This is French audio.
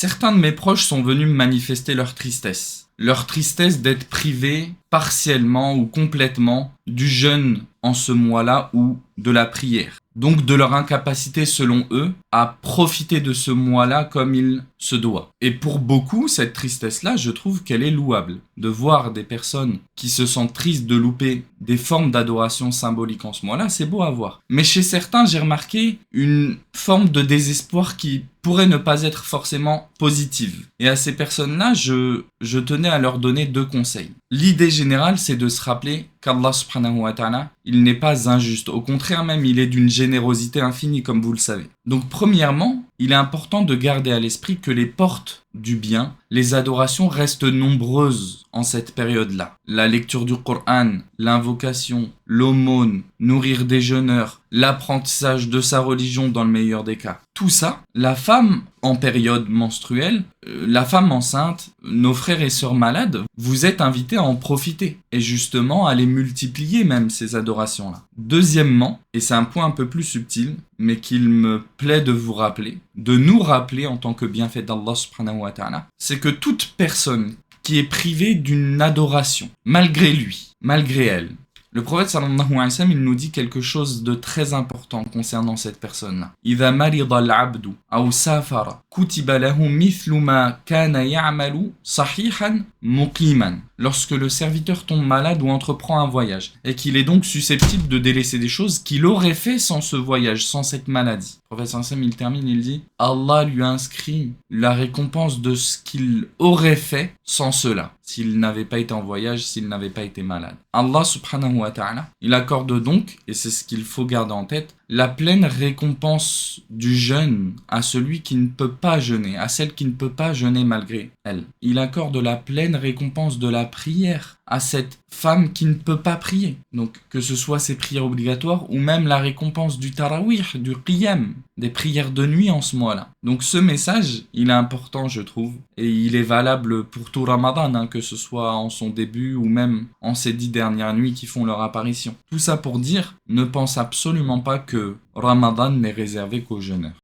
Certains de mes proches sont venus me manifester leur tristesse. Leur tristesse d'être privés partiellement ou complètement du jeûne en ce mois-là ou de la prière. Donc de leur incapacité selon eux à profiter de ce mois-là comme il se doit. Et pour beaucoup, cette tristesse-là, je trouve qu'elle est louable. De voir des personnes qui se sentent tristes de louper des formes d'adoration symbolique en ce mois-là, c'est beau à voir. Mais chez certains, j'ai remarqué une forme de désespoir qui pourrait ne pas être forcément positive. Et à ces personnes-là, je tenais à leur donner 2 conseils. L'idée générale, c'est de se rappeler qu'Allah subhanahu wa ta'ala, il n'est pas injuste. Au contraire même, il est d'une générosité infinie, comme vous le savez. Donc premièrement, il est important de garder à l'esprit que les portes du bien, les adorations restent nombreuses en cette période-là. La lecture du Coran, l'invocation, l'aumône, nourrir des jeûneurs, l'apprentissage de sa religion dans le meilleur des cas. Tout ça, la femme en période menstruelle, la femme enceinte, nos frères et sœurs malades, vous êtes invités à en profiter et justement à les multiplier même ces adorations-là. Deuxièmement, et c'est un point un peu plus subtil, mais qu'il me plaît de vous rappeler, de nous rappeler en tant que bienfait d'Allah subhanahu wa ta'ala, c'est que toute personne qui est privée d'une adoration, malgré lui, malgré elle, le prophète sallallahu alayhi wa sallam, il nous dit quelque chose de très important concernant cette personne-là. إِذَا مَرِضَ الْعَبْدُ أَوْ سَافَرَ كُتِبَ لَهُ مِثْلُ مَا كَانَ يَعْمَلُ صَحِيحًا مُقِيمًا. Lorsque le serviteur tombe malade ou entreprend un voyage, et qu'il est donc susceptible de délaisser des choses qu'il aurait fait sans ce voyage, sans cette maladie. Le prophète sallallahu alayhi wa sallam, il termine, il dit Allah lui a inscrit la récompense de ce qu'il aurait fait sans cela, s'il n'avait pas été en voyage, s'il n'avait pas été malade. Allah subhanahu wa ta'ala, il accorde donc, et c'est ce qu'il faut garder en tête, la pleine récompense du jeûne à celui qui ne peut pas jeûner, à celle qui ne peut pas jeûner malgré elle. Il accorde la pleine récompense de la prière à cette femme qui ne peut pas prier. Donc que ce soit ses prières obligatoires ou même la récompense du tarawih, du qiyam, des prières de nuit en ce mois-là. Donc ce message, il est important je trouve, et il est valable pour tout Ramadan, hein, que ce soit en son début ou même en ces 10 dernières nuits qui font leur apparition. Tout ça pour dire, ne pense absolument pas que Ramadan n'est réservé qu'aux jeûneurs.